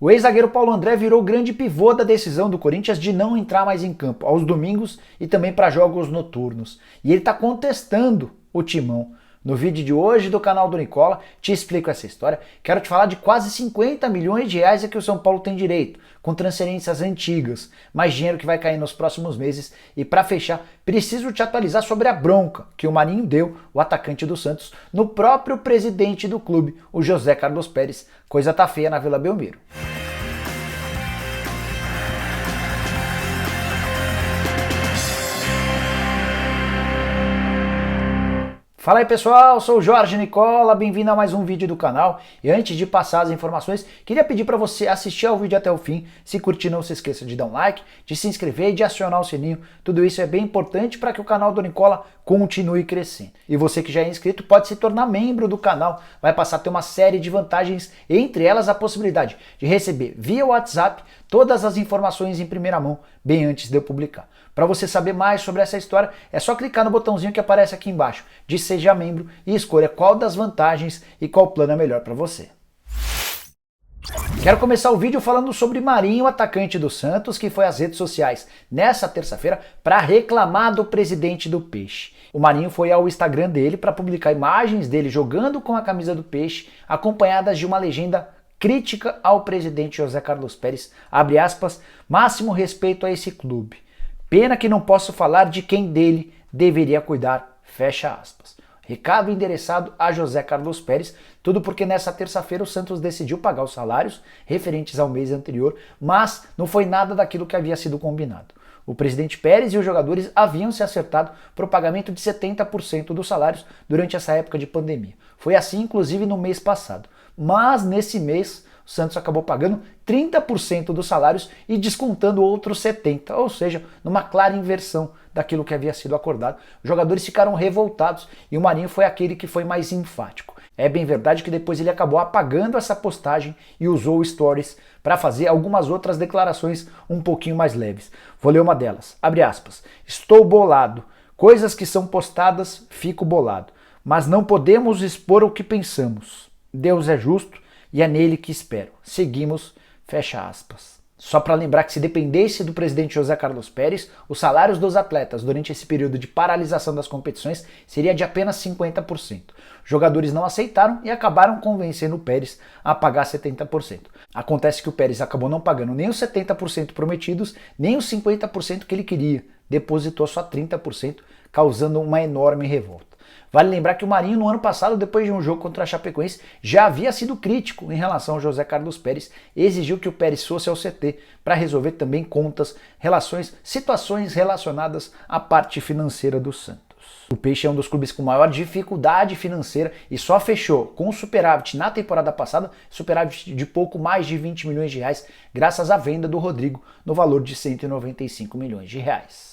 O ex-zagueiro Paulo André virou grande pivô da decisão do Corinthians de não entrar mais em campo aos domingos e também para jogos noturnos. E ele está contestando o timão. No vídeo de hoje do canal do Nicola, te explico essa história. Quero te falar de quase 50 milhões de reais a que o São Paulo tem direito, com transferências antigas, mais dinheiro que vai cair nos próximos meses. E para fechar, preciso te atualizar sobre a bronca que o Marinho deu, o atacante do Santos, no próprio presidente do clube, o José Carlos Pérez. Coisa tá feia na Vila Belmiro. Fala aí pessoal, sou o Jorge Nicola, bem-vindo a mais um vídeo do canal. E antes de passar as informações, queria pedir para você assistir ao vídeo até o fim. Se curtir, não se esqueça de dar um like, de se inscrever e de acionar o sininho. Tudo isso é bem importante para que o canal do Nicola continue crescendo. E você que já é inscrito pode se tornar membro do canal, vai passar a ter uma série de vantagens, entre elas a possibilidade de receber via WhatsApp todas as informações em primeira mão, bem antes de eu publicar. Para você saber mais sobre essa história, é só clicar no botãozinho que aparece aqui embaixo de Seja Membro e escolha qual das vantagens e qual plano é melhor para você. Quero começar o vídeo falando sobre Marinho, atacante do Santos, que foi às redes sociais nessa terça-feira para reclamar do presidente do Peixe. O Marinho foi ao Instagram dele para publicar imagens dele jogando com a camisa do Peixe, acompanhadas de uma legenda crítica ao presidente José Carlos Pérez, abre aspas, máximo respeito a esse clube. Pena que não posso falar de quem dele deveria cuidar, fecha aspas. Recado endereçado a José Carlos Pérez, tudo porque nessa terça-feira o Santos decidiu pagar os salários referentes ao mês anterior, mas não foi nada daquilo que havia sido combinado. O presidente Pérez e os jogadores haviam se acertado para o pagamento de 70% dos salários durante essa época de pandemia. Foi assim, inclusive, no mês passado. Mas nesse mês, o Santos acabou pagando 30% dos salários e descontando outros 70%, ou seja, numa clara inversão daquilo que havia sido acordado. Os jogadores ficaram revoltados e o Marinho foi aquele que foi mais enfático. É bem verdade que depois ele acabou apagando essa postagem e usou o Stories para fazer algumas outras declarações um pouquinho mais leves. Vou ler uma delas. Abre aspas. Estou bolado. Coisas que são postadas, fico bolado. Mas não podemos expor o que pensamos. Deus é justo e é nele que espero. Seguimos, fecha aspas. Só para lembrar que se dependesse do presidente José Carlos Pérez, os salários dos atletas durante esse período de paralisação das competições seria de apenas 50%. Os jogadores não aceitaram e acabaram convencendo o Pérez a pagar 70%. Acontece que o Pérez acabou não pagando nem os 70% prometidos, nem os 50% que ele queria. Depositou só 30%, causando uma enorme revolta. Vale lembrar que o Marinho no ano passado, depois de um jogo contra a Chapecoense, já havia sido crítico em relação ao José Carlos Pérez e exigiu que o Pérez fosse ao CT para resolver também contas, situações relacionadas à parte financeira do Santos. O Peixe é um dos clubes com maior dificuldade financeira e só fechou com o superávit na temporada passada, superávit de pouco mais de 20 milhões de reais, graças à venda do Rodrigo no valor de 195 milhões de reais.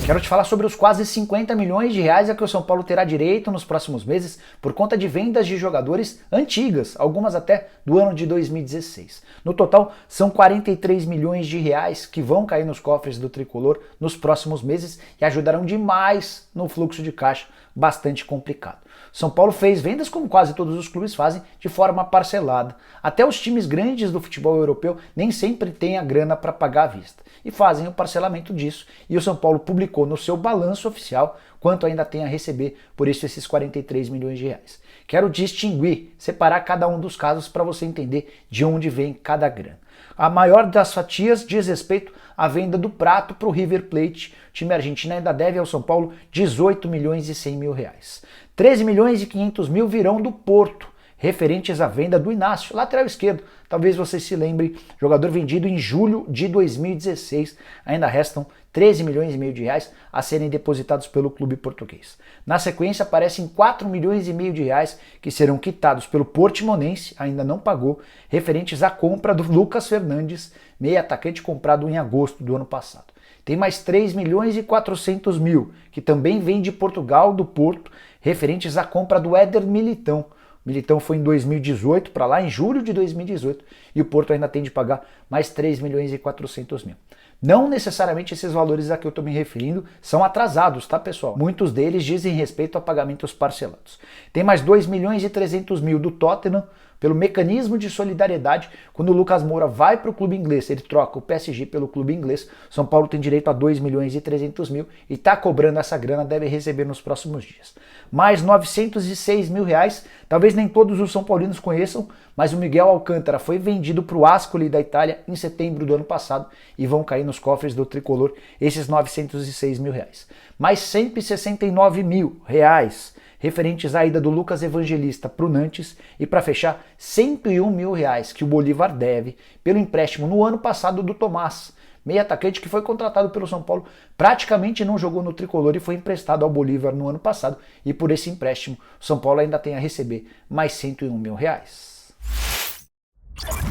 Quero te falar sobre os quase 50 milhões de reais a que o São Paulo terá direito nos próximos meses por conta de vendas de jogadores antigas, algumas até do ano de 2016. No total, são 43 milhões de reais que vão cair nos cofres do tricolor nos próximos meses e ajudarão demais no fluxo de caixa bastante complicado. São Paulo fez vendas como quase todos os clubes fazem, de forma parcelada. Até os times grandes do futebol europeu nem sempre têm a grana para pagar à vista e fazem o parcelamento disso, e o São Paulo publicou no seu balanço oficial quanto ainda tem a receber, por isso esses 43 milhões de reais. Quero distinguir, separar cada um dos casos para você entender de onde vem cada grana. A maior das fatias diz respeito à venda do Prato para o River Plate. O time argentino ainda deve ao São Paulo 18 milhões e 100 mil reais. 13 milhões e 500 mil virão do Porto, referentes à venda do Inácio, lateral esquerdo. Talvez você se lembre, jogador vendido em julho de 2016. Ainda restam 13 milhões e meio de reais a serem depositados pelo clube português. Na sequência aparecem 4 milhões e meio de reais que serão quitados pelo Portimonense, ainda não pagou, referentes à compra do Lucas Fernandes, meio atacante comprado em agosto do ano passado. Tem mais 3 milhões e 400 mil, que também vem de Portugal, do Porto, referentes à compra do Éder Militão. Militão foi em 2018 para lá, em julho de 2018, e o Porto ainda tem de pagar mais 3 milhões e 400 mil. Não necessariamente esses valores a que eu estou me referindo são atrasados, tá pessoal? Muitos deles dizem respeito a pagamentos parcelados. Tem mais 2 milhões e 300 mil do Tottenham, pelo mecanismo de solidariedade. Quando o Lucas Moura vai para o clube inglês, ele troca o PSG pelo clube inglês, São Paulo tem direito a 2.300.000 e está cobrando essa grana, deve receber nos próximos dias. Mais 906 mil reais, talvez nem todos os São Paulinos conheçam, mas o Miguel Alcântara foi vendido para o Ascoli da Itália em setembro do ano passado e vão cair nos cofres do tricolor esses 906 mil reais. Mais 169 mil reais referentes à ida do Lucas Evangelista para o Nantes e para fechar 101 mil reais que o Bolívar deve pelo empréstimo no ano passado do Tomás, meio atacante que foi contratado pelo São Paulo, praticamente não jogou no tricolor e foi emprestado ao Bolívar no ano passado e por esse empréstimo o São Paulo ainda tem a receber mais 101 mil reais.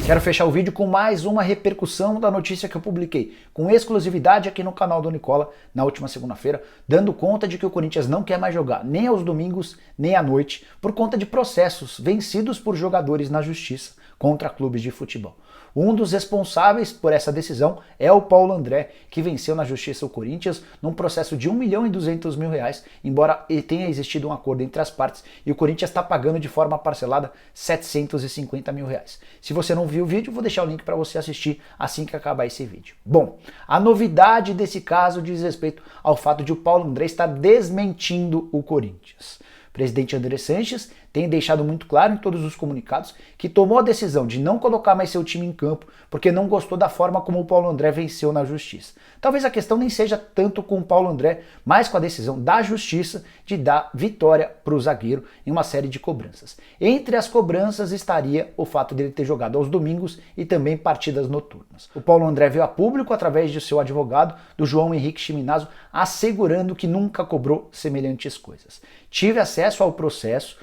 Quero fechar o vídeo com mais uma repercussão da notícia que eu publiquei com exclusividade aqui no canal do Nicola na última segunda-feira, dando conta de que o Corinthians não quer mais jogar nem aos domingos nem à noite por conta de processos vencidos por jogadores na justiça contra clubes de futebol. Um dos responsáveis por essa decisão é o Paulo André, que venceu na justiça o Corinthians num processo de 1.200.000 reais, embora tenha existido um acordo entre as partes e o Corinthians está pagando de forma parcelada 750 mil reais. Se você não viu o vídeo, vou deixar o link para você assistir assim que acabar esse vídeo. Bom, a novidade desse caso diz respeito ao fato de o Paulo André estar desmentindo o Corinthians. O presidente André Sanches tem deixado muito claro em todos os comunicados que tomou a decisão de não colocar mais seu time em campo porque não gostou da forma como o Paulo André venceu na justiça. Talvez a questão nem seja tanto com o Paulo André, mas com a decisão da justiça de dar vitória para o zagueiro em uma série de cobranças. Entre as cobranças estaria o fato dele ter jogado aos domingos e também partidas noturnas. O Paulo André veio a público através de seu advogado, do João Henrique Chiminazzo, assegurando que nunca cobrou semelhantes coisas. Tive acesso ao processo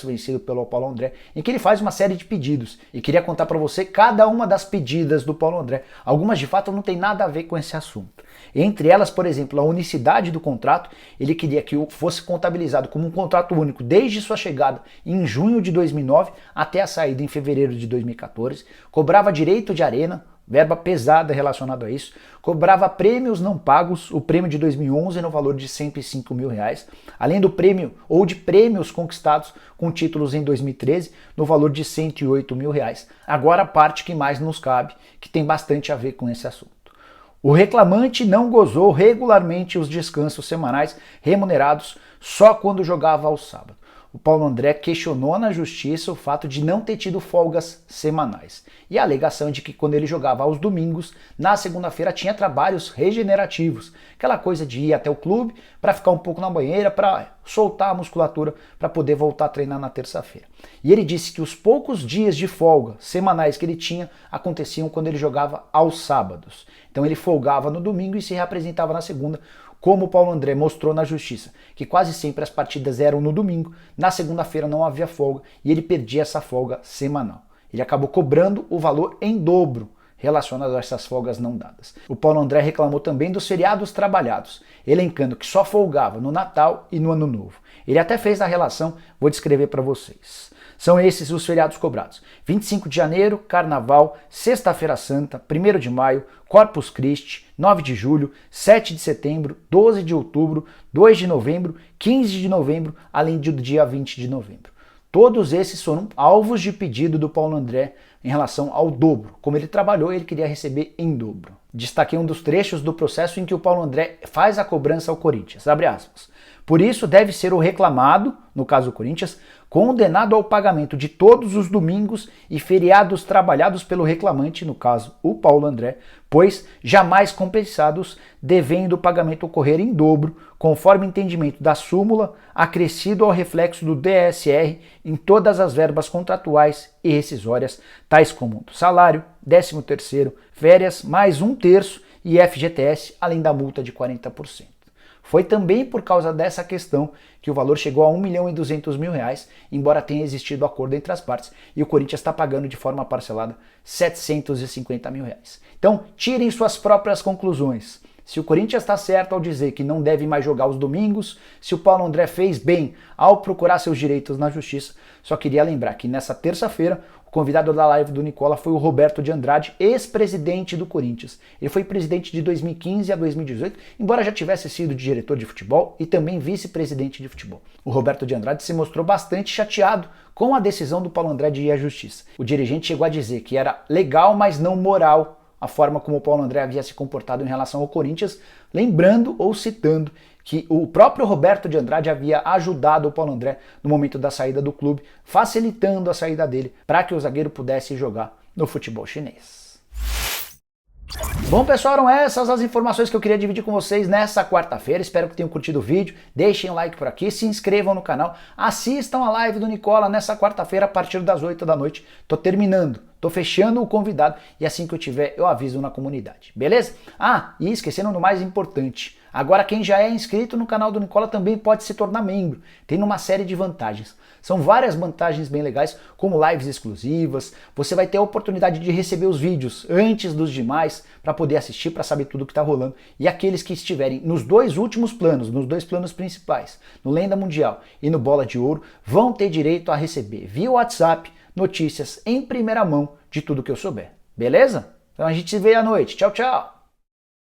vencido pelo Paulo André, em que ele faz uma série de pedidos. E queria contar para você cada uma das pedidas do Paulo André. Algumas de fato não tem nada a ver com esse assunto. Entre elas, por exemplo, a unicidade do contrato. Ele queria que fosse contabilizado como um contrato único desde sua chegada em junho de 2009 até a saída em fevereiro de 2014. Cobrava direito de arena, verba pesada relacionada a isso, cobrava prêmios não pagos, o prêmio de 2011 no valor de 105 mil reais, além do prêmio ou de prêmios conquistados com títulos em 2013 no valor de 108 mil reais. Agora a parte que mais nos cabe, que tem bastante a ver com esse assunto. O reclamante não gozou regularmente os descansos semanais remunerados só quando jogava ao sábado. O Paulo André questionou na justiça o fato de não ter tido folgas semanais. E a alegação de que quando ele jogava aos domingos, na segunda-feira tinha trabalhos regenerativos. Aquela coisa de ir até o clube para ficar um pouco na banheira, para soltar a musculatura, para poder voltar a treinar na terça-feira. E ele disse que os poucos dias de folga semanais que ele tinha aconteciam quando ele jogava aos sábados. Então ele folgava no domingo e se reapresentava na segunda, como o Paulo André mostrou na justiça, que quase sempre as partidas eram no domingo, na segunda-feira não havia folga e ele perdia essa folga semanal. Ele acabou cobrando o valor em dobro relacionado a essas folgas não dadas. O Paulo André reclamou também dos feriados trabalhados, elencando que só folgava no Natal e no Ano Novo. Ele até fez a relação, vou descrever para vocês. São esses os feriados cobrados: 25 de janeiro, Carnaval, Sexta-feira Santa, 1º de maio, Corpus Christi, 9 de julho, 7 de setembro, 12 de outubro, 2 de novembro, 15 de novembro, além do dia 20 de novembro. Todos esses foram alvos de pedido do Paulo André em relação ao dobro. Como ele trabalhou, ele queria receber em dobro. Destaquei um dos trechos do processo em que o Paulo André faz a cobrança ao Corinthians. Abre aspas. Por isso deve ser o reclamado, no caso do Corinthians, condenado ao pagamento de todos os domingos e feriados trabalhados pelo reclamante, no caso o Paulo André, pois jamais compensados, devendo o pagamento ocorrer em dobro, conforme entendimento da súmula, acrescido ao reflexo do DSR em todas as verbas contratuais e rescisórias, tais como salário, 13º, férias, mais 1/3 e FGTS, além da multa de 40%. Foi também por causa dessa questão que o valor chegou a 1.200.000 reais, embora tenha existido acordo entre as partes, e o Corinthians está pagando de forma parcelada 750 mil reais. Então, tirem suas próprias conclusões. Se o Corinthians está certo ao dizer que não deve mais jogar os domingos, se o Paulo André fez bem ao procurar seus direitos na justiça, só queria lembrar que nessa terça-feira o O convidado da live do Nicola foi o Roberto de Andrade, ex-presidente do Corinthians. Ele foi presidente de 2015 a 2018, embora já tivesse sido diretor de futebol e também vice-presidente de futebol. O Roberto de Andrade se mostrou bastante chateado com a decisão do Paulo André de ir à justiça. O dirigente chegou a dizer que era legal, mas não moral, a forma como o Paulo André havia se comportado em relação ao Corinthians, lembrando ou citando que o próprio Roberto de Andrade havia ajudado o Paulo André no momento da saída do clube, facilitando a saída dele para que o zagueiro pudesse jogar no futebol chinês. Bom, pessoal, eram essas as informações que eu queria dividir com vocês nessa quarta-feira. Espero que tenham curtido o vídeo. Deixem um like por aqui, se inscrevam no canal, assistam a live do Nicola nessa quarta-feira a partir das 8 da noite. Tô terminando, tô fechando o convidado e assim que eu tiver eu aviso na comunidade, beleza? Ah, e esquecendo do mais importante, agora quem já é inscrito no canal do Nicola também pode se tornar membro. Tem uma série de vantagens. São várias vantagens bem legais, como lives exclusivas, você vai ter a oportunidade de receber os vídeos antes dos demais, para poder assistir, para saber tudo o que está rolando. E aqueles que estiverem nos dois últimos planos, nos dois planos principais, no Lenda Mundial e no Bola de Ouro, vão ter direito a receber via WhatsApp notícias em primeira mão de tudo que eu souber. Beleza? Então a gente se vê à noite. Tchau, tchau!